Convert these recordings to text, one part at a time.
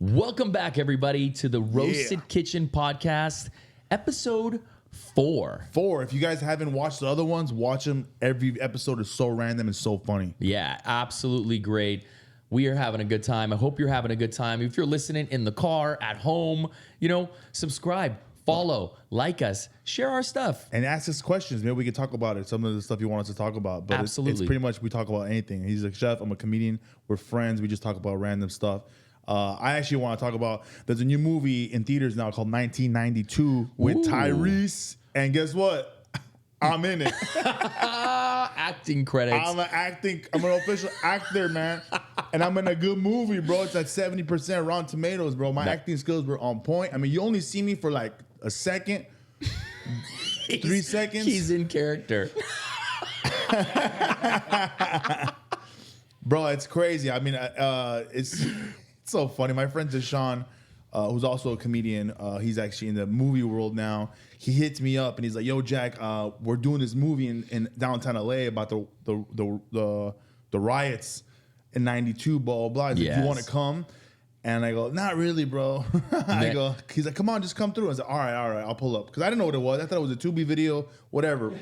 Welcome back, everybody, to the Roasted Kitchen Podcast, episode 4. If you guys haven't watched the other ones, watch them. Every episode is so random and so funny. Yeah, absolutely great. We are having a good time. I hope you're having a good time. If you're listening in the car, at home, subscribe, follow, like us, share our stuff. And ask us questions. Maybe we can talk about it. Some of the stuff you want us to talk about. But Absolutely. It's pretty much we talk about anything. He's a chef. I'm a comedian. We're friends. We just talk about random stuff. I actually want to talk about, there's a new movie in theaters now called 1992 with Tyrese. And guess what? I'm in it. Acting credits. I'm an official actor, man. And I'm in a good movie, bro. It's at 70% Rotten Tomatoes, bro. My acting skills were on point. I mean, you only see me for like a second, 3 seconds. He's in character. Bro, it's crazy. I mean, it's so funny. My friend Deshaun, who's also a comedian, he's actually in the movie world now. He hits me up and he's like, "Yo, Jack, we're doing this movie in downtown LA about the riots in '92, blah blah blah. He's like, Yes. you want to come?" And I go, "Not really, bro." He's like, "Come on, just come through." I was like, all right, I'll pull up." Because I didn't know what it was. I thought it was a Tubi video, whatever.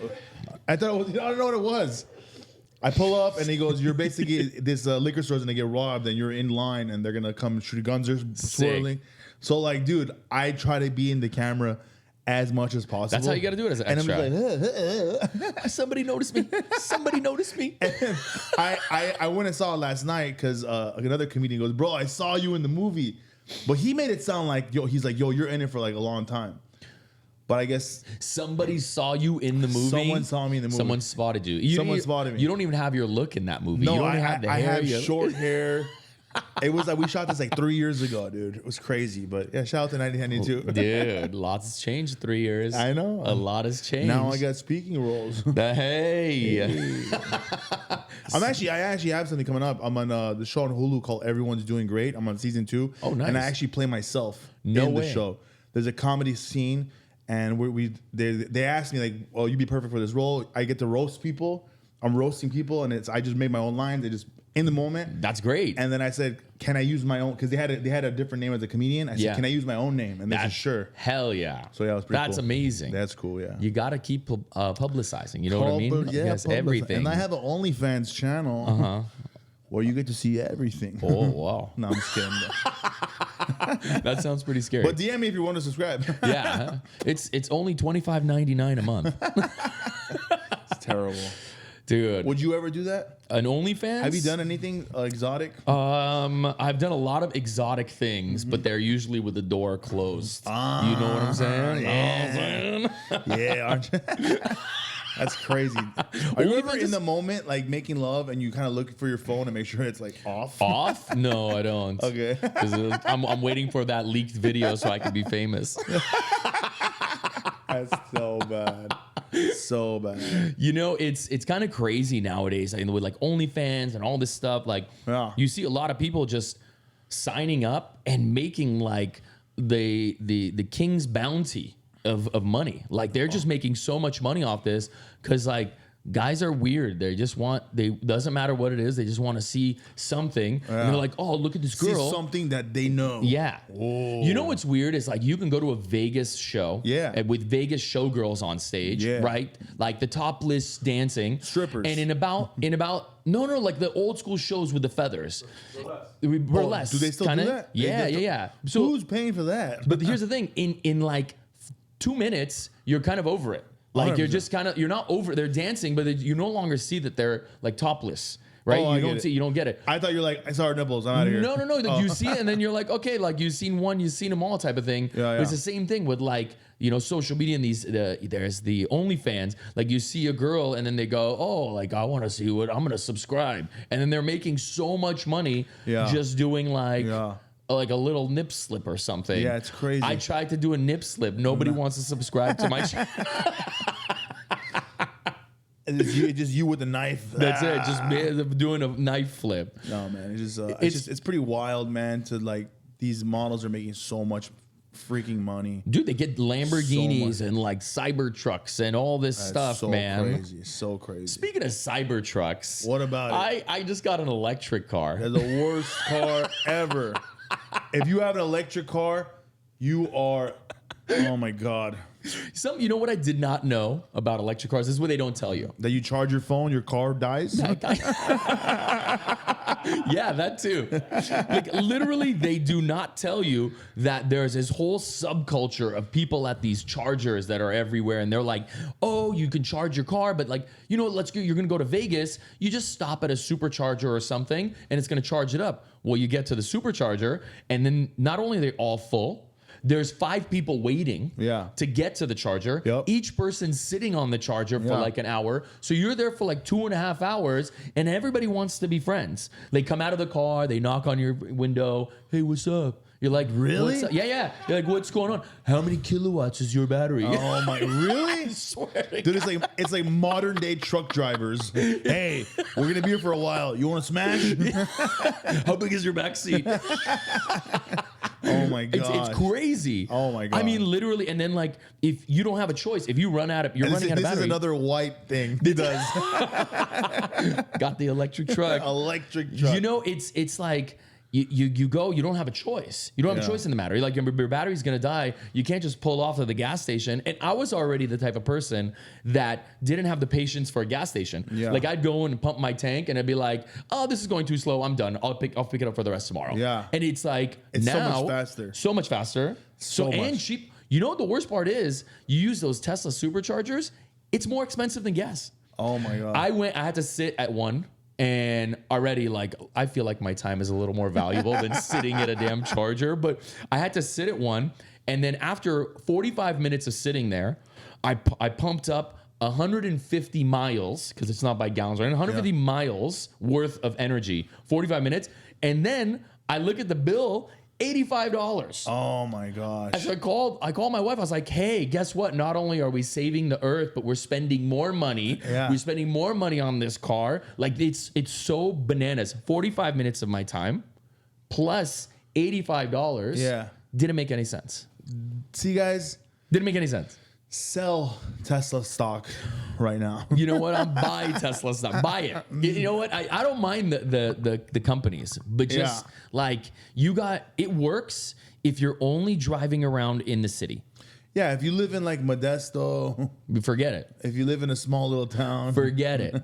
I don't know what it was. I pull up and he goes, "You're basically this liquor store's gonna get robbed and you're in line and they're gonna come shoot guns are swirling." So like, dude, I try to be in the camera as much as possible. That's how you got to do it as an extra. And I'm just like, Somebody noticed me. Somebody noticed me. and I went and saw it last night because another comedian goes, "Bro, I saw you in the movie," but he made it sound like, he's like, "Yo, you're in it for like a long time." But I guess somebody saw you in the movie. Someone saw me in the movie. Someone spotted you. Someone spotted me. You don't even have your look in that movie. No, you don't I have the hair. have short hair. It was like we shot this like 3 years ago, dude. It was crazy, but yeah, shout out to 1992. Dude, lots has changed 3 years. I know. A lot has changed. Now I got speaking roles. Hey. I actually have something coming up. I'm on the show on Hulu called Everyone's Doing Great. I'm on season 2. Oh, nice. And I actually play myself No in the way. show. There's a comedy scene, and they asked me like, "Oh, you'd be perfect for this role." I get to roast people. I'm roasting people, and I just made my own lines. They just in the moment. That's great. And then I said, "Can I use my own?" Because they had a different name as a comedian. I said, Yeah. "Can I use my own name?" And they said, "Sure." Hell yeah. So yeah, it was pretty That's cool. amazing. That's cool. Yeah. You got to keep publicizing. You know what I mean? Yeah, Yes, everything. And I have an OnlyFans channel where you get to see everything. Oh, wow. No, I'm just kidding. That sounds pretty scary. But DM me if you want to subscribe. Yeah. It's only $25.99 a month. It's terrible. Dude. Would you ever do that? An OnlyFans? Have you done anything exotic? I've done a lot of exotic things, but they're usually with the door closed. You know what I'm saying? Yeah, aren't you? That's crazy. Are you ever in just- the moment, like making love, and you kind of look for your phone and make sure it's like off? Off? No, I don't. Okay. 'Cause I'm waiting for that leaked video so I can be famous. That's so bad. So bad. It's kind of crazy nowadays, with like OnlyFans and all this stuff. Like, Yeah. you see a lot of people just signing up and making like the king's bounty of money. Like, they're just making so much money off this because like guys are weird. They doesn't matter what it is. They just want to see something. And they're like, "Oh, look at this girl." See something that they know. Yeah. Whoa. You know what's weird is like you can go to a Vegas show. Yeah. And with Vegas showgirls on stage. Yeah. Right? Like the topless dancing. Strippers. And in about no, like the old school shows with the feathers. Burlesque. Do they still kinda. do that? Yeah. So who's paying for that? But here's the thing, in like 2 minutes, you're kind of over it. Like 100%. you're just you're not over. They're dancing, but you no longer see that they're like topless, right? Oh, I You don't get it. I thought you were like, I saw her nipples. I'm out of here. No. You see it, and then you're like, okay, like you've seen one, you've seen them all, type of thing. Yeah. But it's the same thing with like social media and there's the OnlyFans. Like you see a girl, and then they go, oh, like I want to see what I'm gonna subscribe, and then they're making so much money just doing like. Yeah. Like a little nip slip or something. Yeah, it's crazy. I tried to do a nip slip. Nobody wants to subscribe to my channel. It's just you with a knife. That's it. Just doing a knife flip. No, man. It's just it's pretty wild, man. To like these models are making so much freaking money. Dude, they get Lamborghinis and like Cybertrucks and all this stuff, so man. crazy. So crazy. Speaking of Cybertrucks, What about it? I just got an electric car. They're the worst car ever. If you have an electric car, you are, oh my God. You know what I did not know about electric cars? This is what they don't tell you. That you charge your phone, your car dies? Yeah, that too. Like literally, they do not tell you that there's this whole subculture of people at these chargers that are everywhere, and they're like, "Oh, you can charge your car, but like, you know, you're gonna go to Vegas. You just stop at a supercharger or something, and it's gonna charge it up." Well, you get to the supercharger, and then not only are they all full. There's 5 people waiting to get to the charger. Yep. Each person sitting on the charger for like an hour. So you're there for like 2.5 hours, and everybody wants to be friends. They come out of the car, they knock on your window. Hey, what's up? You're like, really? What's up? Yeah. You're like, what's going on? How many kilowatts is your battery? Oh my, really? I swear to Dude, it's like modern day truck drivers. Hey, we're gonna be here for a while. You want to smash? How big is your back seat? Oh my God, it's crazy. Oh my God. I mean, literally, and then like, if you don't have a choice, if you run out of, you're running out of battery. This is another white thing he does. Got the electric truck. Electric truck. You know, it's like. You go, you don't have a choice. You don't have a choice in the matter. You're like, your battery's gonna die. You can't just pull off to the gas station. And I was already the type of person that didn't have the patience for a gas station. Yeah. Like I'd go and pump my tank and I'd be like, oh, this is going too slow. I'm done. I'll pick it up for the rest tomorrow. Yeah. And it's like It's now so much faster. So much faster. So and much. cheap. You know what the worst part is? You use those Tesla superchargers, it's more expensive than gas. Oh my God. I had to sit at one. And already, like, I feel like my time is a little more valuable than sitting at a damn charger. But I had to sit at one. And then after 45 minutes of sitting there, I pumped up 150 miles, because it's not by gallons, right? 150 miles worth of energy, 45 minutes. And then I look at the bill, $85. Oh my gosh. So I called my wife. I was like, hey, guess what? Not only are we saving the earth, but we're spending more money. Yeah. We're spending more money on this car. Like it's so bananas. 45 minutes of my time plus $85. Yeah. Didn't make any sense. See, guys, Didn't make any sense. sell Tesla stock right now. You know what? I'm buy Tesla stock. Buy it. You know what? I don't mind the companies, but just like it works if you're only driving around in the city. Yeah, if you live in like Modesto, Forget it. if you live in a small little town, Forget it.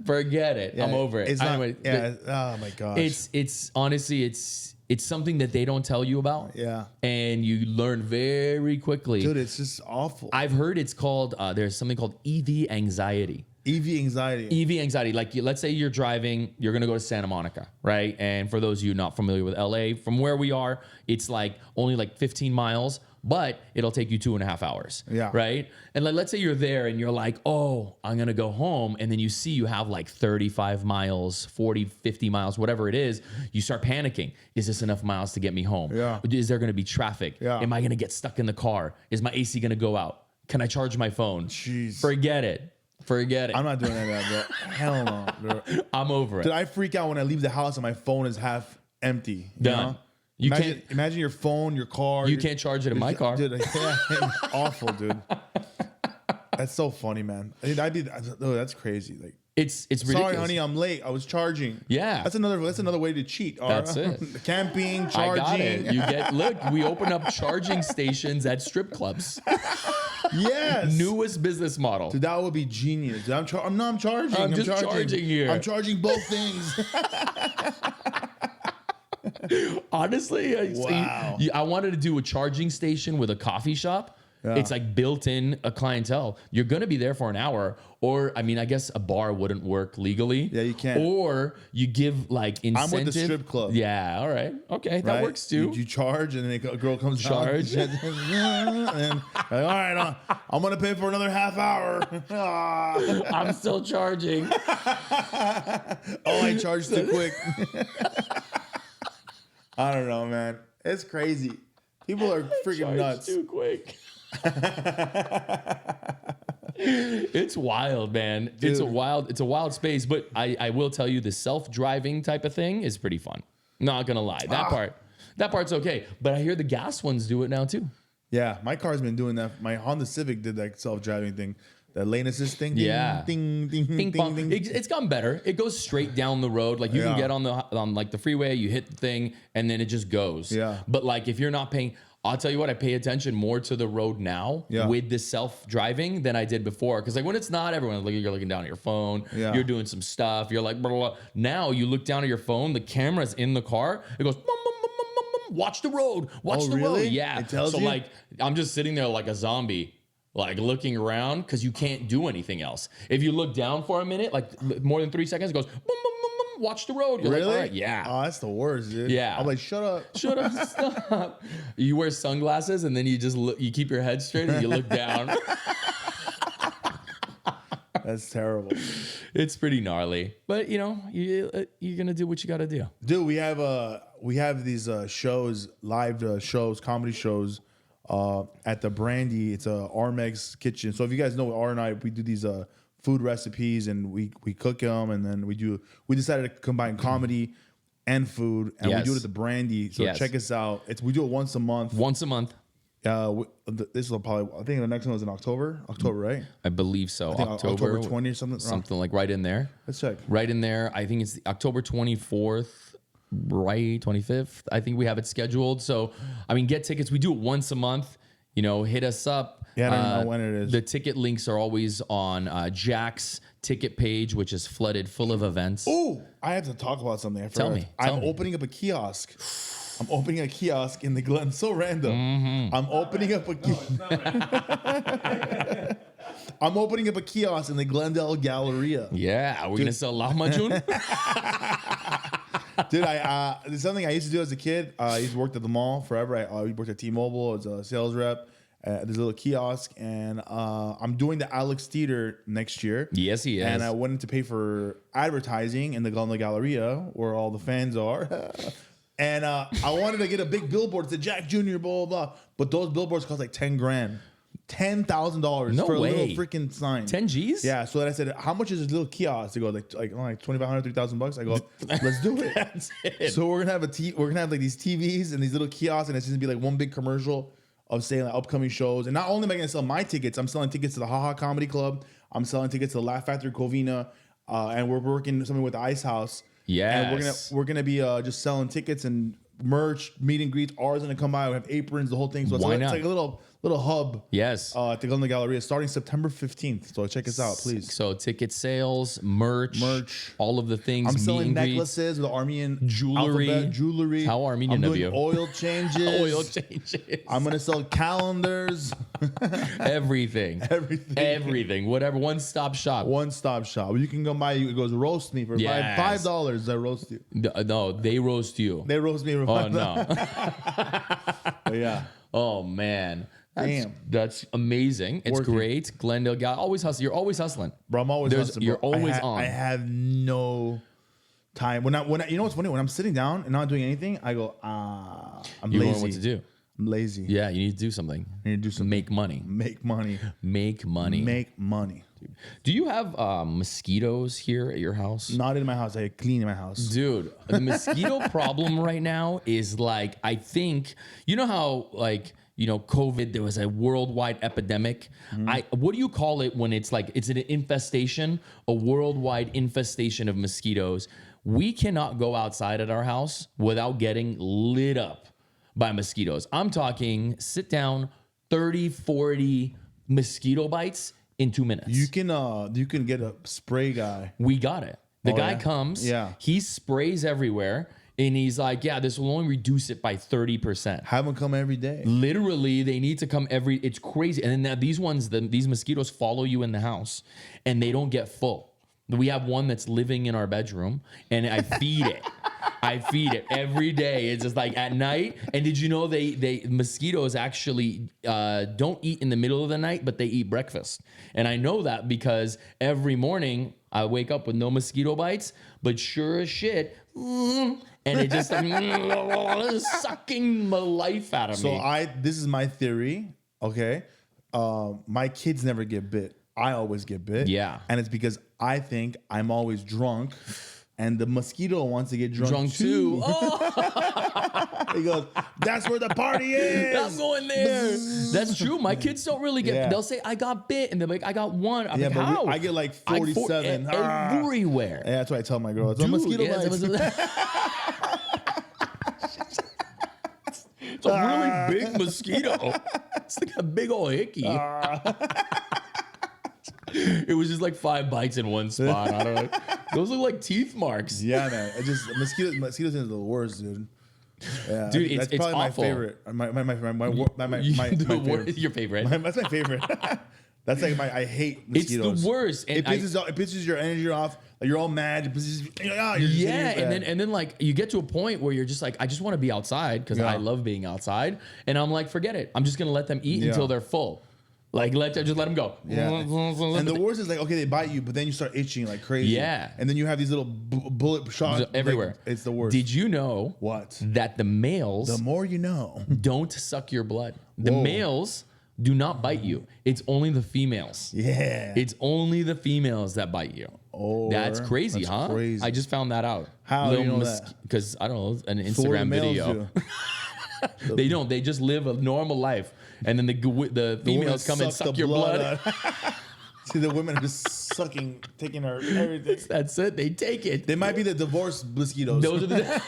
Forget it. I'm over it. It's not, Anyway, oh my gosh. it's honestly it's something that they don't tell you about. Yeah. And you learn very quickly. Dude, it's just awful. I've heard it's called there's something called EV anxiety. EV anxiety. EV anxiety. Like let's say you're driving, you're gonna go to Santa Monica, right? And for those of you not familiar with LA, from where we are, it's like only like 15 miles, but it'll take you 2.5 hours. Yeah. Right. And like let's say you're there and you're like, oh, I'm gonna go home, and then you see you have like 35 miles, 40, 50 miles, whatever it is. You start panicking. Is this enough miles to get me home? Yeah. Is there gonna be traffic? Yeah. Am I gonna get stuck in the car? Is my AC gonna go out? Can I charge my phone? Jeez. Forget it. Forget it. I'm not doing any of that, bro. Hell no, bro. I'm over it. Dude, I freak out when I leave the house and my phone is half empty. You Done. know? You imagine your phone, your car. You can't charge it in my car. Dude, yeah, awful, dude. That's so funny, man. That's crazy. Like, It's ridiculous. sorry, honey, I'm late. I was charging. Yeah. That's another way to cheat. All That's right? it. Camping, I charging. got it. You get look. We open up charging stations at strip clubs. Yes. Newest business model. Dude, that would be genius. Dude, I'm charging. I'm just charging here. I'm charging both things. Honestly, Wow. I wanted to do a charging station with a coffee shop. Yeah. It's like built in a clientele. You're going to be there for an hour, or I mean, I guess a bar wouldn't work legally. Yeah, you can't. Or you give like incentive. I'm with the strip club. Yeah, all right, okay, that Right? works too. You charge, and then a girl comes Charge. out. And like, all right, I'm gonna pay for another half hour. I'm still charging. Oh, I charged too quick. I don't know, man. It's crazy. People are freaking Charge nuts. too quick. It's wild, man. It's a wild space. But I will tell you, the self-driving type of thing is pretty fun. Not gonna lie, that part. That part's okay. But I hear the gas ones do it now too. Yeah, my car's been doing that. My Honda Civic did that self-driving thing, that lane assist thing. Ding, Yeah. ding, ding, Ping ding, pong. ding. It's gotten better. It goes straight down the road. Like you can Yeah. get on like the freeway, you hit the thing, and then it just goes. Yeah. But like if you're not paying, I'll tell you what, I pay attention more to the road now Yeah. with the self-driving than I did before. Because like when it's not, everyone you're looking down at your phone, Yeah. you're doing some stuff, you're like blah, blah, blah. Now you look down at your phone, the camera's in the car, it goes. Mum, mum, mum, mum, mum, mum, watch the road. Watch Oh, the really? road. Yeah. It tells so you? like I'm just sitting there like a zombie. Like looking around because you can't do anything else. If you look down for a minute, like more than 3 seconds, it goes boom, boom, boom, boom, watch the road. You're Really? like, all right, yeah. Oh, that's the worst, dude. Yeah. I'm like, shut up. Shut up, stop. You wear sunglasses and then you just look, you keep your head straight and you look down. That's terrible. It's pretty gnarly, but you know, you're gonna do what you gotta do. Dude, we have these shows, live shows, comedy shows at the Brandy. It's a Armex kitchen. So if you guys know, R and I, we do these food recipes and we cook them, and then we decided to combine comedy and food, and we Yes. do it at the Brandy. So Yes. check us out. We do it once a month. Once a month, This will probably, I think the next one was in October, right? I believe so. I think October 20 or something. something like right in there. Let's check. Right in there. I think it's October 24th, right? 25th. I think we have it scheduled. So, I mean, get tickets. We do it once a month. You know, hit us up. Yeah, I don't know when it is. The ticket links are always on Jack's ticket page, which is flooded full of events. Oh, I have to talk about something. I Tell forgot. me, tell I'm me. opening up a kiosk. I'm opening a kiosk in the Glen. So random. Mm-hmm. I'm opening up a. I'm opening up a kiosk in the Glendale Galleria. Yeah, we're gonna sell lahmacun. Dude, there's something I used to do as a kid. I used to work at the mall forever. I worked at T-Mobile as a sales rep. There's a little kiosk, and I'm doing the Alex Theater next year. Yes, he is. And I wanted to pay for advertising in the Glendale Galleria, where all the fans are. And I wanted to get a big billboard that said Jack Jr., blah, blah, blah. But those billboards cost like $10,000. $10,000 No for a way. little freaking sign. 10 G's? Yeah, so then I said, how much is this little kiosk? They go like $2,500, $3,000. I go, let's do it. That's it. So we're gonna have like these TVs and these little kiosks, and it's gonna be like one big commercial of saying like upcoming shows. And not only am I gonna sell my tickets, I'm selling tickets to the Haha Comedy Club. I'm selling tickets to the Laugh Factory Covina, and we're working something with the Ice House. And Yes. we're gonna be just selling tickets and merch, meet and greets. Ours gonna come by. We have aprons, the whole thing. So Why it's not? like a little hub. Yes. At the Glendale Galleria, starting September 15th. So check us out, please. So ticket sales, merch, All of the things. I'm meet selling and greets. necklaces with Armenian Jewelry. alphabet, jewelry. How Armenian I'm of doing you. oil changes. Oil changes. I'm gonna sell calendars. Everything. Everything. Everything. Whatever. One stop shop. One stop shop. You can go by. It goes roast me for Yes. $5. I roast you. No, they roast you. They roast me for Oh $5. no. But yeah. Oh man. Damn. That's amazing. It's Working. great. Glendale guy. Always hustle. You're always hustling. Bro, I'm always hustling, bro. You're always on. I have no time. When I you know what's funny? When I'm sitting down and not doing anything, I go, I'm You lazy. don't know what to do. I'm lazy. Yeah, you need to do something. I need to do something. Make money. Make money. Make money. Make money. Do you have mosquitoes here at your house? Not in my house. I clean in my house. Dude, the mosquito problem right now is like, I think, you know how like, you know, COVID, there was a worldwide epidemic. What do you call it when it's like, it's an infestation, a worldwide infestation of mosquitoes? We cannot go outside at our house without getting lit up by mosquitoes. I'm talking sit down, 30, 40 mosquito bites in 2 minutes. You can get a spray guy. We got it. The Oh, guy yeah? comes, Yeah. he sprays everywhere, and he's like, yeah, this will only reduce it by 30%. Have them come every day. Literally, they need to come it's crazy. And then now these ones, these mosquitoes follow you in the house, and they don't get full. We have one that's living in our bedroom, and I feed it. I feed it every day. It's just like at night. And did you know they mosquitoes actually don't eat in the middle of the night, but they eat breakfast. And I know that because every morning I wake up with no mosquito bites, but sure as shit, and it just sucking the life out of So me. this is my theory. Okay, my kids never get bit. I always get bit. Yeah. and it's because I think I'm always drunk. and the mosquito wants to get drunk, too. Oh, He goes, "That's where the party is." I'm going there. That's true. My kids don't really get. Yeah. They'll say I got bit, and they're like I got one. I'm Yeah, like, but how? I get like I 47 everywhere. Yeah, that's what I tell my girls. The Dude, mosquito yeah, bites. It's a really big mosquito. It's like a big old hickey. It was just like 5 bites in one spot. I don't know. Those look like teeth marks. Yeah, man. It just mosquitoes are the worst, dude. Yeah, Dude, that's it's probably awful. my favorite. My Your favorite. That's my favorite. That's like I hate It's mosquitoes. the worst. And It pisses your energy off. Like, you're all mad. It pisses, you're just yeah, hitting and then like you get to a point where you're just like, I just want to be outside because Yeah. I love being outside, and I'm like, forget it. I'm just gonna let them eat Yeah. until they're full. Like just let them go. Yeah. And the worst is like, okay, they bite you, but then you start itching like crazy. Yeah. And then you have these little bullet shots everywhere. Like, it's the worst. Did you know What? that the males The more you know. don't suck your blood? The Whoa. males do not bite you. It's only the females. Yeah. It's only the females that bite you. Or- That's crazy, that's huh? crazy. I just found that out. How do you know that? Because I don't know, an So what do Instagram males video. do? They don't. They just live a normal life, and then the The females women come and suck suck the your blood. out. See, the women are just sucking, taking her everything. That's it. They take it. They might be the divorced mosquitoes. Those are the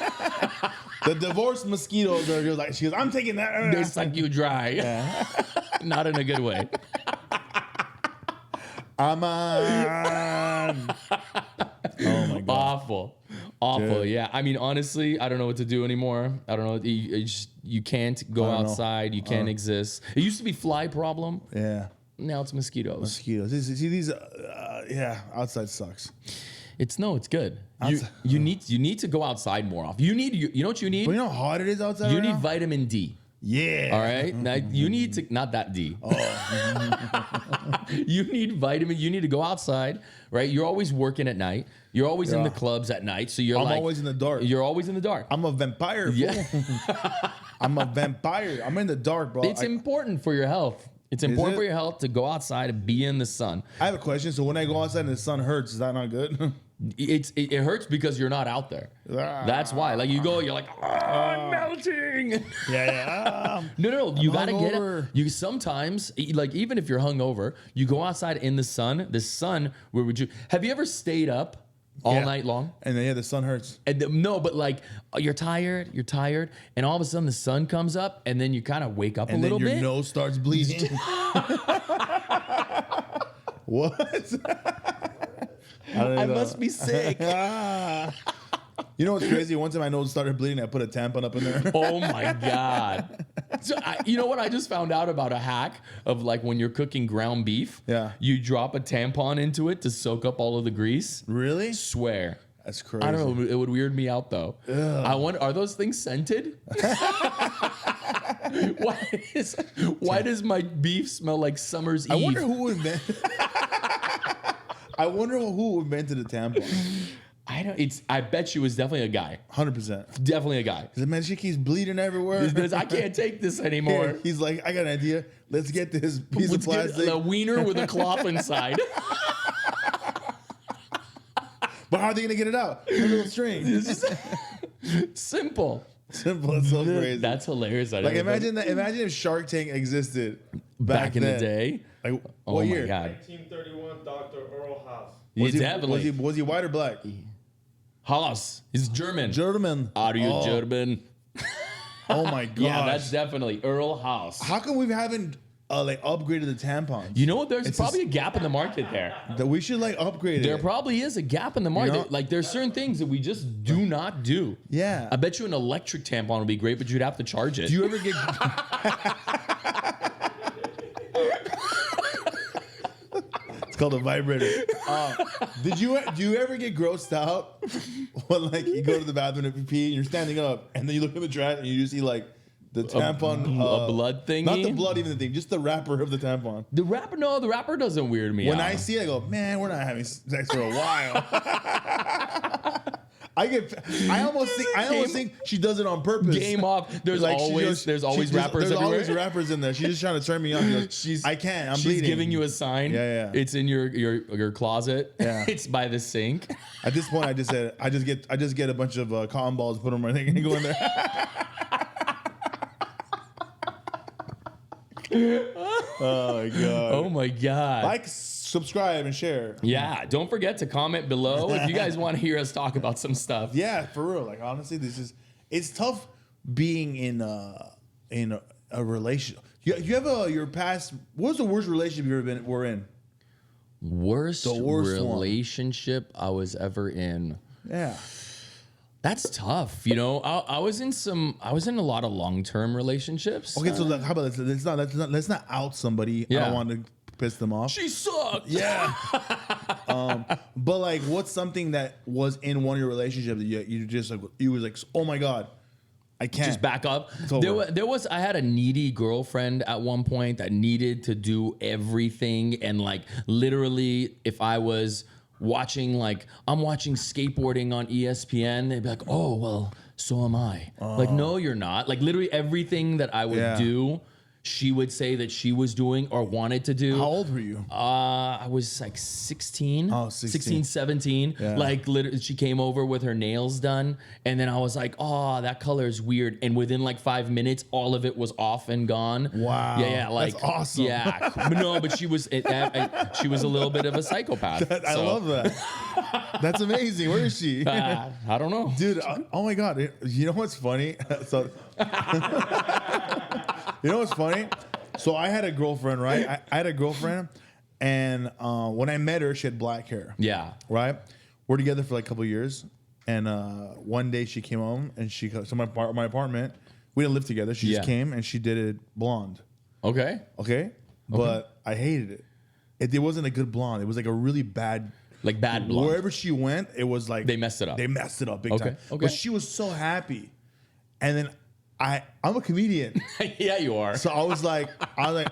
The divorced mosquitoes are just like, she goes, "I'm taking that." they suck you dry. Not in a good way. I'm on. Oh my god. Awful. Dude. Yeah. I mean, honestly, I don't know what to do anymore. I don't know. You can't go I don't know. outside. You can't exist. It used to be fly problem. Yeah. Now it's mosquitoes. Mosquitoes. See these? Yeah. Outside sucks. It's good. Outside- You need to go outside more often. You know what you need? But you know how hot it is outside. You right need now? vitamin D. Yeah. All right. Now you need to not that D. You need vitamin. You need to go outside. Right. You're always working at night. You're always in Yeah. the clubs at night. So you're I'm like always in the dark. You're always in the dark. I'm a vampire. Yeah. Fool. I'm a vampire. I'm in the dark, bro. It's important for your health. It's important it? for your health to go outside and be in the sun. I have a question. So when I go outside and the sun hurts, is that not good? It hurts because you're not out there. That's why. Like you go, you're like, I'm melting. Yeah. No. You gotta get hungover. it. You sometimes, like even if you're hungover, you go outside in the sun. The sun. Where would you? Have you ever stayed up all Yeah. night long? And then the sun hurts. And no, but like you're tired, and all of a sudden the sun comes up, and then you kind of wake up And a then little your bit. nose starts bleeding. What? I must be sick. You know what's crazy? One time my nose started bleeding, I put a tampon up in there. Oh my God. So you know what I just found out about a hack of like when you're cooking ground beef? Yeah. You drop a tampon into it to soak up all of the grease. Really? Swear. That's crazy. I don't know. It would weird me out though. I wonder, are those things scented? Why does my beef smell like summer's Eve? I wonder who invented. I wonder who invented the tampon. I bet you it was definitely a guy. 100%. Definitely a guy. Man, she keeps bleeding everywhere. I can't take this anymore. He's like, I got an idea. Let's get this piece Let's of get plastic. a wiener with a cloth inside. But how are they gonna get it out? A little string. Simple. Simple. It's so crazy. That's hilarious. Like imagine that. Imagine if Shark Tank existed back in the then. day. Like Oh what my year? God. 1931, Dr. Earl Haas. Was he white or black? Haas. He's German. German. Are you Oh. German? Oh my god. Yeah, that's definitely Earl Haas. How come we haven't like upgraded the tampons? You know what? There's It's probably a gap in the market there. that we should like upgrade There it. probably is a gap in the market. know? Like there's certain things that we just do not do. Yeah. I bet you an electric tampon would be great, but you'd have to charge it. Do you ever get? It's called a vibrator. Do you ever get grossed out when like you go to the bathroom to pee and you're standing up and then you look in the trash and you just see like the tampon, a blood thingy? Not the blood, even the thing, just the wrapper of the tampon. The rapper doesn't weird me When out. I see it, I go, man, we're not having sex for a while. I almost think she does it on purpose. Game off. There's Like, always rappers there's everywhere. always rappers in there. She's just trying to turn me on. She's I can't. I'm she's bleeding. giving you a sign. Yeah. It's in your closet. Yeah. It's by the sink. At this point, I just said I just get a bunch of cotton balls, put them right there, and go in there. Oh my god. Oh my god. Like, subscribe, and share. Yeah, don't forget to comment below if you guys want to hear us talk about some stuff. Yeah, for real. Like, honestly, it's tough being in a relationship. You have your past. What was the worst relationship you ever were in? Worst The worst one. relationship I was ever in. Yeah. That's tough. You know, I was in a lot of long-term relationships. Okay, so how about this? Let's not out somebody. I Yeah. don't want to piss them off. She sucked. Yeah. But like, what's something that was in one of your relationships that you just like, you was like, oh my god, I can't. Just back up. over. There was I had a needy girlfriend at one point that needed to do everything, and like literally, if I was watching, like I'm watching skateboarding on ESPN, they'd be like, oh well, so am I. Like, no, you're not. Like literally everything that I would Yeah. do, she would say that she was doing or wanted to do. How old were you? I was like 16, Oh, 16. 16, 17. Yeah. Like literally, she came over with her nails done. And then I was like, oh, that color is weird. And within like 5 minutes, all of it was off and gone. Wow. Yeah. Like, That's awesome. Yeah. But no, but she was she was a little bit of a psychopath. I So, love that. That's amazing. Where is she? I don't know. Dude, oh my god. You know what's funny? So you know what's funny? So I had a girlfriend, right? I had a girlfriend, and when I met her, she had black hair. Yeah. Right? We're together for like a couple of years, and one day she came home and she to my apartment. We didn't live together. She just Yeah. came and she did it blonde. Okay. Okay, but I hated it. It wasn't a good blonde. It was like a really bad. Like bad blonde. Wherever she went, it was like They messed it up. They messed it up big Okay, time. okay. But she was so happy, and then I'm a comedian, Yeah, you are. so I was like,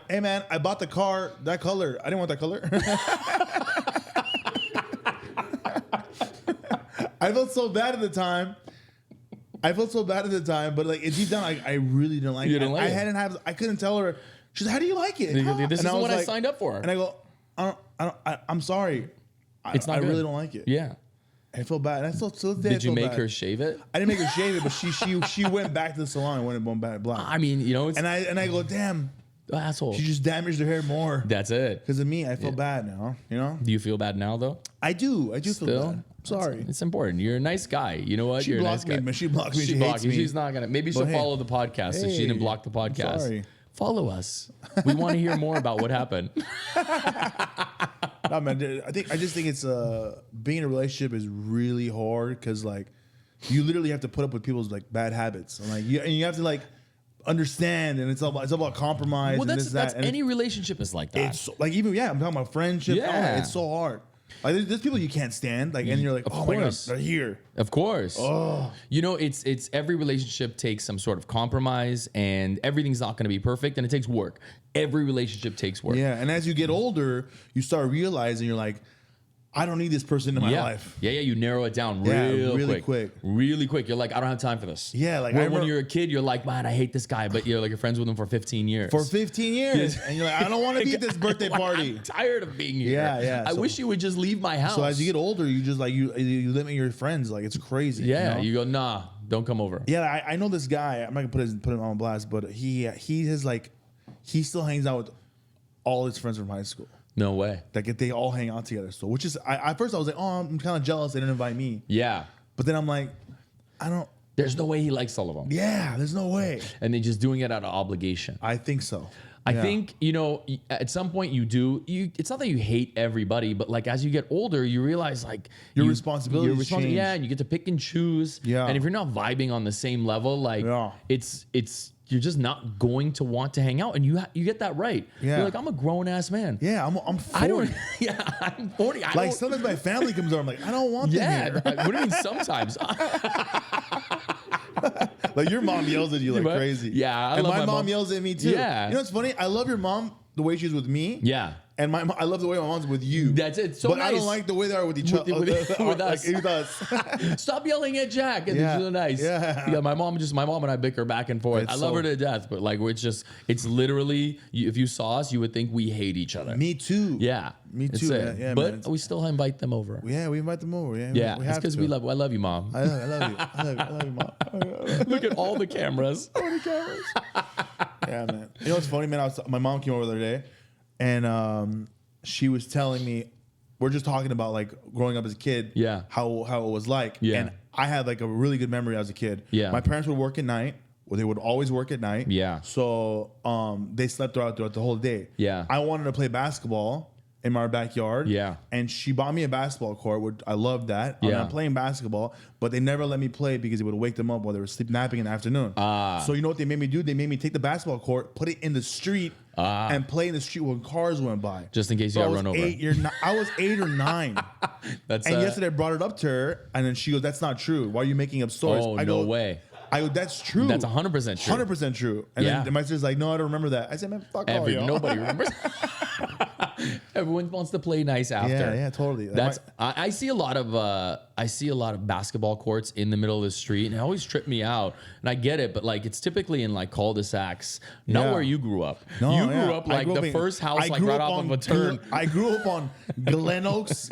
hey man, I bought the car that color. I didn't want that color. I felt so bad at the time. But like deep down, I really didn't like You it. didn't like it? I couldn't tell her. She's like, how do you like it? This And is I was what I like- signed up for. And I go, I'm sorry. It's not I good. really don't like it. Yeah. I feel bad. And I still to this day, Did I you feel make bad. her shave it? I didn't make her shave it, but she went back to the salon and went back black. I mean, you know, it's And I go, damn, asshole. she just damaged her hair more That's it. because of me. I feel bad now. You know, Do you feel bad now, though? I do feel Still? bad. Sorry. It's important. You're a nice guy. You know what? She You're a nice blocked me, guy. man. She blocked me. She blocked hates you. me. She's not gonna. Maybe she'll But hey. follow the podcast if she didn't Hey, block the podcast. sorry. Follow us. We want to hear more about what happened. No, man. I just think it's being in a relationship is really hard because like you literally have to put up with people's like bad habits and like you have to like understand, and it's all about compromise. Well, and that's this, that. And any relationship is like that. it's so, like even I'm talking about friendship. all that, Yeah. it's so hard. Like there's people you can't stand. Like and you're like, Of oh my god, course. they're here. Of course. Oh. You know, it's every relationship takes some sort of compromise, and everything's not going to be perfect, and it takes work. Every relationship takes work. Yeah, and as you get older, you start realizing you're like, I don't need this person in my Yeah. life. Yeah, you narrow it down Yeah, real really quick. quick. Really quick. You're like, I don't have time for this. Yeah, like, I when remember- you're a kid, you're like, man, I hate this guy, but you're like you're friends with him for 15 years. For 15 years, and you're like, I don't want to be at this birthday Like, party. I'm tired of being here. Yeah. I So- wish you would just leave my house. So as you get older, you just like you limit your friends. Like it's crazy. yeah, you know? you go, nah, don't come over. Yeah, I know this guy. I'm not gonna put him on blast, but he has like he still hangs out with all his friends from high school. No way. Like they all hang out together. So which is at first I was like, oh, I'm kind of jealous they didn't invite me. Yeah. But then I'm like, I don't. There's no way he likes all of them. Yeah, there's no way. And they're just doing it out of obligation. I think so. I Yeah. think, you know, at some point it's not that you hate everybody, but like as you get older, you realize like Your responsibilities change. Yeah, and you get to pick and choose. Yeah. And if you're not vibing on the same level, like Yeah. it's you're just not going to want to hang out, and you get that right. Yeah. You're like, I'm a grown ass man. Yeah, I'm 40. I don't. Yeah, I'm 40. I Like don't, sometimes my family comes over. I'm like, I don't want yeah. them here. What do you mean sometimes? Like your mom yells at you like But- crazy. yeah, I and love my my mom mom. yells at me too. Yeah. You know what's funny? I love your mom the way she's with me. Yeah. And I love the way my mom's with you. That's it. So but I nice. don't like the way they are with each other. With us. With us. Stop yelling at Jack. And Yeah. it's so nice. Yeah. My mom and I bicker back and forth. It's I love so- her to death, but like it's literally, if you saw us, you would think we hate each other. Me too. Yeah. Me It's too. it. Yeah, but man. we still invite them over. Yeah, we invite them over. Yeah, Yeah. we It's have because to. I love you, Mom. I love you. I love you, Mom. Look at all the cameras. Yeah, man. You know what's funny, man? My mom came over the other day, and she was telling me, we're just talking about like growing up as a kid. Yeah. How it was like. Yeah. And I had like a really good memory as a kid. Yeah. My parents would work at night. Well, they would always work at night. Yeah. So they slept throughout the whole day. Yeah. I wanted to play basketball in my backyard. Yeah. And she bought me a basketball court, which I loved that. Yeah. I'm playing basketball, but they never let me play because it would wake them up while they were napping in the afternoon. So you know what they made me do? They made me take the basketball court, put it in the street, and play in the street when cars went by. Just in case So you I got was run over. 8 I was 8 or 9. That's And yesterday I brought it up to her, and then she goes, "That's not true. Why are you making up stories?" Oh, I no go, way. I go, "That's true. That's 100% true. 100% true." And Yeah. then my sister's like, "No, I don't remember that." I said, "Man, fuck all y'all." Nobody remembers. Everyone wants to play nice after. Yeah, totally. That's I see a lot of basketball courts in the middle of the street, and it always tripped me out. And I get it, but like it's typically in like cul-de-sacs, not Yeah. where you grew up. No, you yeah. grew up I like grew the up in- first house I like grew right up off on of a turn. I grew up on Glen Oaks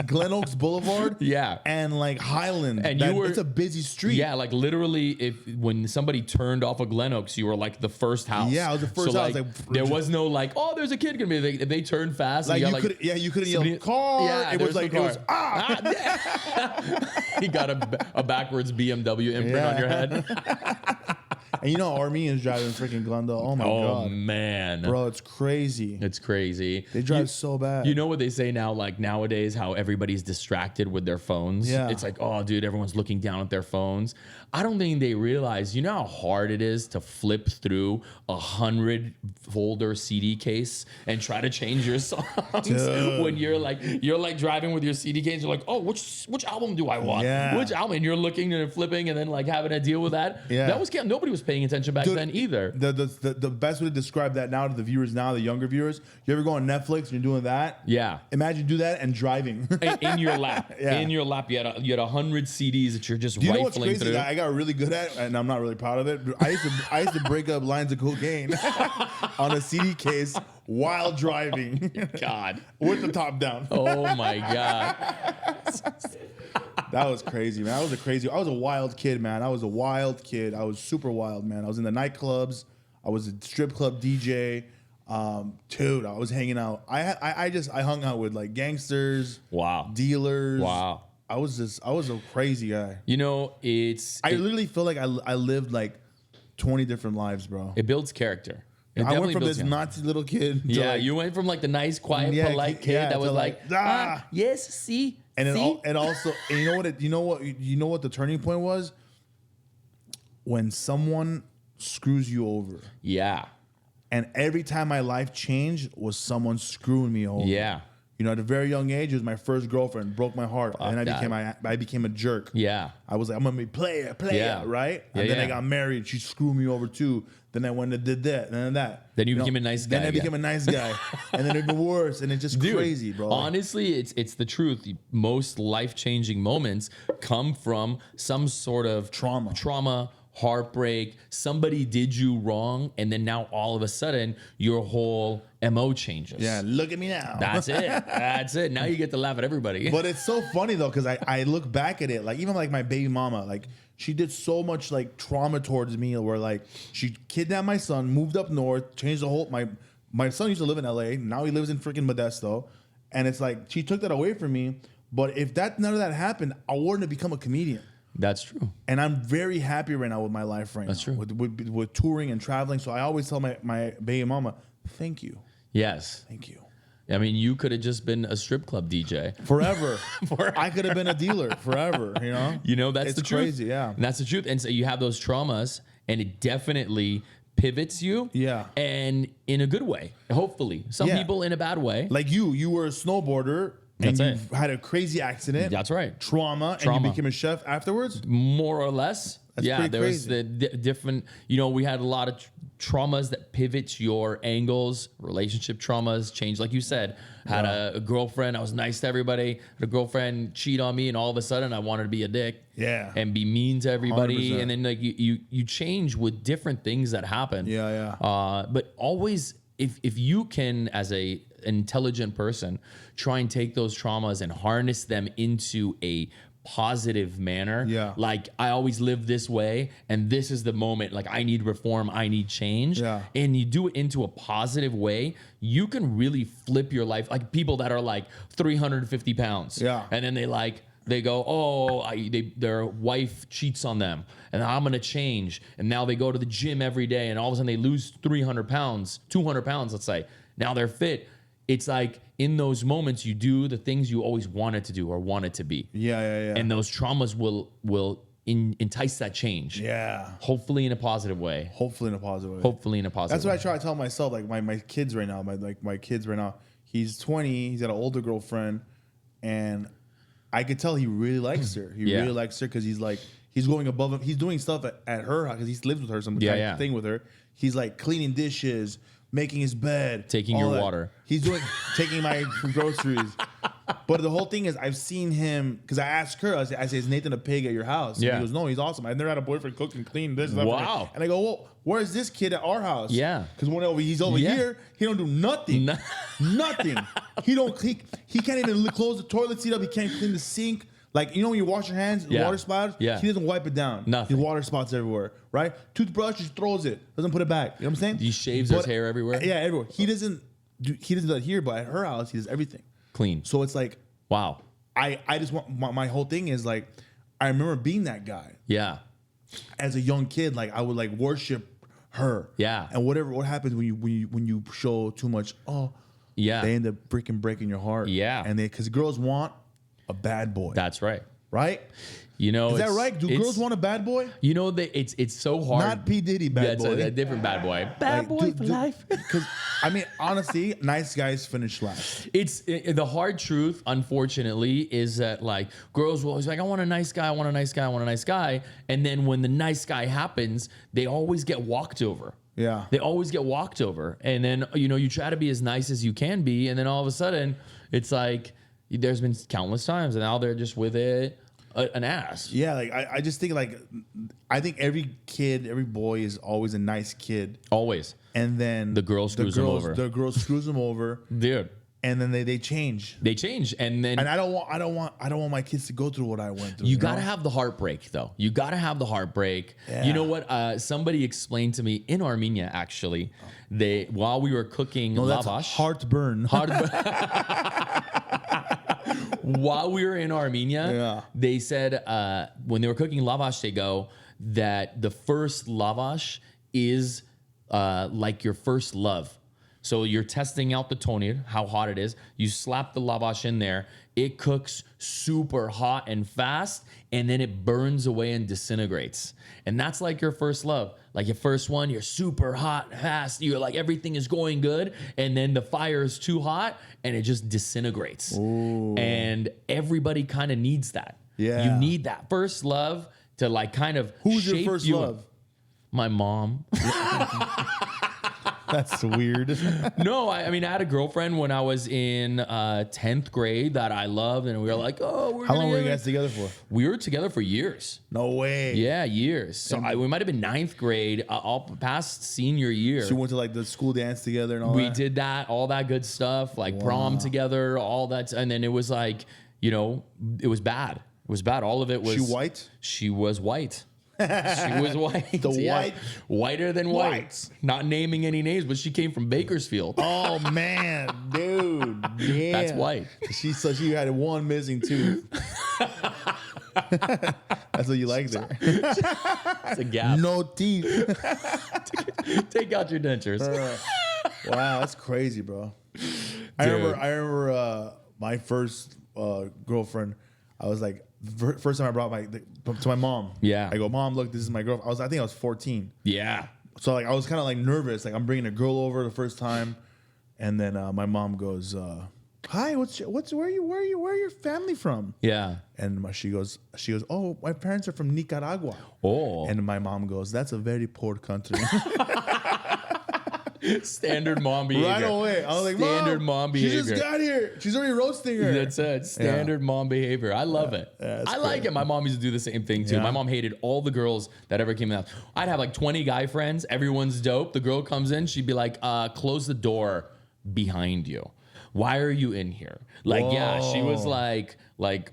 Boulevard. Yeah. And like Highland. And you were- it's a busy street. Yeah, like literally, when somebody turned off of Glen Oaks, you were like the first house. Yeah, I was the first so, house, Like, like, there was no like, oh, there's a kid gonna be. If they turned fast, Like and you could couldn't yell somebody- car. Yeah, it was there's like no it was car. He got a backwards BMW imprint on your head. And you know Armenians driving freaking Glendale. Oh my Oh god. man, Bro, it's crazy. it's crazy. They drive so bad. You know what they say now, like nowadays, how everybody's distracted with their phones. Yeah. It's like, oh, dude, everyone's looking down at their phones. I don't think they realize, you know how hard it is to flip through 100 folder CD case and try to change your songs when you're like driving with your CD case. You're like, oh, which album do I want? Yeah. Which album? And you're looking and flipping and then like having to deal with that. Yeah. That was nobody was paying attention back Dude, then either. The best way to describe that now to the viewers now, the younger viewers, you ever go on Netflix and you're doing that? Yeah. Imagine do that and driving. In your lap. Yeah. In your lap. You had 100 CDs that you're just Do you know what's rifling crazy through. that I got really good at, and I'm not really proud of it? I used to break up lines of cocaine on a CD case while driving God. with the top down. Oh my God. That was crazy, man. I was a wild kid, man. I was a wild kid. I was super wild, man. I was in the nightclubs. I was a strip club DJ. Dude, I was hanging out. I hung out with like gangsters, Wow. dealers. Wow. I was a crazy guy. You know, I literally feel like I lived like 20 different lives, bro. it builds character. It I went definitely from builds this character. Nazi little kid to Yeah, like, you went from like the nice, quiet, Yeah, polite kid yeah, that was to like, like, yes, see, and then see? and also and you know what the turning point was? When someone screws you over. Yeah. And every time my life changed was someone screwing me over. Yeah. You know, at a very young age, it was my first girlfriend, broke my heart, and that. I became a jerk. Yeah. I was like, I'm gonna be player, Yeah. right? Yeah, And then I yeah. got married. She screwed me over too. Then I went and did that, and then that. Then you know, became a nice guy Then I again. became a nice guy, and then it got worse, and it's just Dude, crazy, bro. Honestly, it's the truth. Most life-changing moments come from some sort of trauma, heartbreak. Somebody did you wrong, and then now all of a sudden your whole MO changes. Yeah, look at me now. That's it. That's it. Now you get to laugh at everybody. But it's so funny though, because I look back at it, like even like my baby mama, like she did so much like trauma towards me, where like she kidnapped my son, moved up north, changed the whole my son used to live in LA, now he lives in freaking Modesto, and it's like she took that away from me. But if none of that happened, I wouldn't have become a comedian. That's true. And I'm very happy right now with my life right That's now. true. With touring and traveling. So I always tell my baby mama, thank you. Yes. Thank you. I mean, you could have just been a strip club DJ. Forever. I could have been a dealer forever, you know? You know, that's It's the truth. crazy, yeah. And that's the truth. And so you have those traumas, and it definitely pivots you. Yeah. And in a good way, hopefully. Some Yeah. people in a bad way. Like you were a snowboarder and That's you had a crazy accident. That's right. Trauma, and Trauma. you became a chef afterwards. More or less. That's yeah, pretty there was crazy. the different, you know, we had a lot of traumas that pivots your angles, relationship traumas, change. Like you said, had a girlfriend. I was nice to everybody. Had a girlfriend cheat on me, and all of a sudden I wanted to be a dick. Yeah. And be mean to everybody. 100%. And then like you change with different things that happen. Yeah. But always, if you can, as a intelligent person, try and take those traumas and harness them into a positive manner. Yeah. Like, I always live this way, and this is the moment. Like, I need reform, I need change. Yeah. And you do it into a positive way, you can really flip your life. Like people that are like 350 pounds. Yeah. And then they go, oh, their wife cheats on them, and I'm gonna change. And now they go to the gym every day, and all of a sudden they lose 300 pounds, 200 pounds, let's say. Now they're fit. It's like in those moments, you do the things you always wanted to do or wanted to be. Yeah. And those traumas will entice that change. Yeah. Hopefully in a positive way. Hopefully in a positive way. Hopefully in a positive That's what way. I try to tell myself. Like my kids right now, my kids right now. He's 20. He's got an older girlfriend, and I could tell he really likes her. He Yeah. really likes her because he's like he's going above him. He's doing stuff at her house because he lives with her. Some kind of thing with her. He's like cleaning dishes, making his bed, Taking all your that. water. He's doing taking my groceries. But the whole thing is, I've seen him because I asked her. I say, "Is Nathan a pig at your house?" And Yeah. he goes, "No, he's awesome. I've never had a boyfriend cook and clean this." That, Wow. And I go, "Well, where's this kid at our house?" Yeah. Because when he's over Yeah. here, he don't do nothing. No- Nothing. He don't. He can't even close the toilet seat up. He can't clean the sink. Like, you know when you wash your hands, the Yeah. water splatters? Yeah. He doesn't wipe it down. Nothing. The water spots everywhere, right? Toothbrush, just throws it. Doesn't put it back. You know what I'm saying? He shaves his hair everywhere? Yeah, everywhere. He doesn't do that here, but at her house, he does everything. Clean. So it's like, Wow. I just want, my whole thing is like, I remember being that guy Yeah. as a young kid. Like, I would like worship her. Yeah. And what happens when you show too much, Yeah. they end up freaking breaking your heart. Yeah. And because girls want a bad boy. That's right. right? You know, Is that it's- right? Do it's- girls want a bad boy? You know that it's so hard. Not P. Diddy bad Yeah, it's boy. a different bad boy. Bad boy for life. Because I mean, honestly, nice guys finish last. The hard truth, unfortunately, is that like girls will always be like, I want a nice guy, I want a nice guy, I want a nice guy. And then when the nice guy happens, they always get walked over. Yeah. They always get walked over. And then, you know, you try to be as nice as you can be. And then all of a sudden, it's like there's been countless times and now they're just with an ass. Yeah, like I just think like I think every kid, every boy is always a nice kid, Always. and then The girl screws them over. The girl screws them over, Dude. and then they change. They change. And then And I don't want my kids to go through what I went through. you got to know? have the heartbreak, though. You got to have the heartbreak. Yeah. You know what? Somebody explained to me in Armenia, actually, while we were cooking No, that's lavash. heartburn. While we were in Armenia, Yeah. they said when they were cooking lavash, they go that the first lavash is like your first love. So you're testing out the tonir, how hot it is. You slap the lavash in there. It cooks super hot and fast, and then it burns away and disintegrates. And that's like your first love. Like your first one, you're super hot, fast. You're like, everything is going good. And then the fire is too hot, and it just disintegrates. And everybody kind of needs that. Yeah. You need that first love to like kind of Who's your shape first you. love? My mom. That's weird. No, I mean, I had a girlfriend when I was in 10th grade that I loved, and we were like, oh, we're How gonna long were you get- guys together for? We were together for years. No way. Yeah, years. So we might have been 9th grade, all past senior year. So you went to like the school dance together and all We that? did that, all that good stuff, like prom together, all that. And then it was like, you know, it was bad. It was bad. All of it was. She white? She was white. She was white. The yeah. white? Whiter than white. White. Not naming any names, but she came from Bakersfield. Oh man, dude. Yeah. That's white. She had one missing tooth. That's what you like there. It's a gap. No teeth. Take out your dentures. Wow, that's crazy, bro. I remember my first girlfriend. I was like, first time I brought to my mom. Yeah. I go, Mom, look, this is my girl. I think I was 14. Yeah. So like I was kind of like nervous, like I'm bringing a girl over the first time, and then my mom goes, Hi, where are your family from? Yeah. And she goes, oh, my parents are from Nicaragua. Oh. And my mom goes, that's a very poor country. Standard mom behavior. Right away. I was like, Standard mom behavior. She just got here. She's already roasting her. That's it. Standard mom behavior. I love it. Yeah, I like it. My mom used to do the same thing too. Yeah. My mom hated all the girls that ever came out. I'd have like 20 guy friends. Everyone's dope. The girl comes in. She'd be like, close the door behind you. Why are you in here? Like, yeah, she was like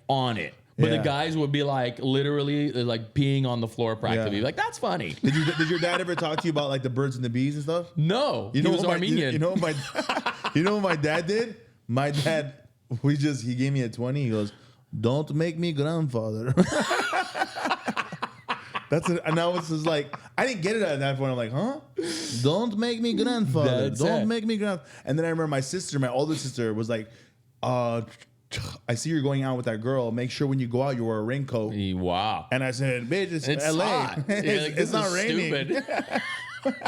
on it. But the Yeah. guys would be like literally like peeing on the floor practically. Yeah. Like, that's funny. Did your dad ever talk to you about like the birds and the bees and stuff? No. You know he was what Armenian. You know what my dad did? My dad, he gave me a 20. He goes, don't make me grandfather. That's it. And I was just like, I didn't get it at that point. I'm like, huh? Don't make me grandfather. That's Don't it. make me grand. And then I remember my older sister was like, I see you're going out with that girl. Make sure when you go out, you wear a raincoat. Wow. And I said, bitch, it's It's LA. hot. Yeah, like, it's this not is raining. stupid.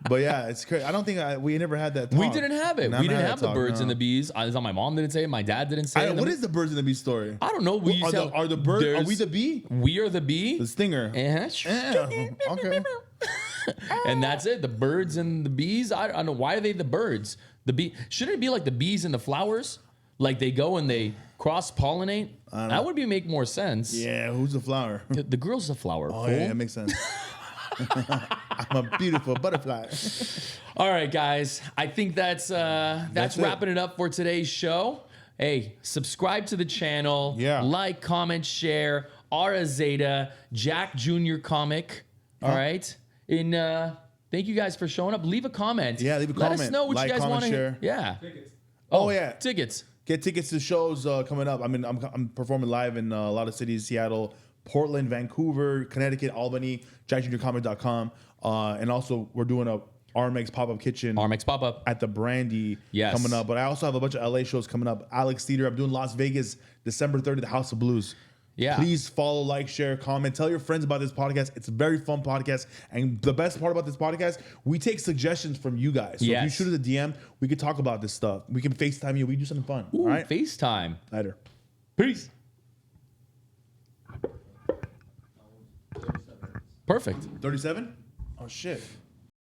But yeah, it's crazy. I don't think we never had that talk. We didn't have it. Never We didn't had have that the talk, birds no. and the bees. I thought my mom didn't say it. My dad didn't say it. What is the birds and the bee story? I don't know. We used to Are the bird? Are we there's- the bee? We are the bee. The stinger. Uh-huh. Yeah, okay. And that's it. The birds and the bees. I don't know. Why are they the birds? The bee. Shouldn't it be like the bees and the flowers? Like they go and they cross pollinate. That would make more sense. Yeah, who's the flower? The girl's a flower. Oh fool. yeah, that makes sense. I'm a beautiful butterfly. All right, guys. I think that's That's it. wrapping it up for today's show. Hey, subscribe to the channel. Yeah. Like, comment, share. Ara Zeta, Jack Jr. Comic. All right. And thank you guys for showing up. Leave a comment. Yeah, leave a Let us comment. know what Like, you guys comment, want to hear. share. Yeah. Oh, yeah. Tickets. Get tickets to shows coming up. I mean, I'm performing live in a lot of cities: Seattle, Portland, Vancouver, Connecticut, Albany. JackJuniorComedy.com. And also, we're doing a Armex pop-up kitchen. Armex pop-up. At the Brandy Yes. coming up. But I also have a bunch of LA shows coming up. Alex Theater. I'm doing Las Vegas December 3rd at the House of Blues. Yeah. Please follow, like, share, comment. Tell your friends about this podcast. It's a very fun podcast. And the best part about this podcast, we take suggestions from you guys. So if you Yes. shoot us a DM, we could talk about this stuff. We can FaceTime you. We can do something fun. Ooh, all right? FaceTime. Later. Peace. Perfect. 37? Oh, shit.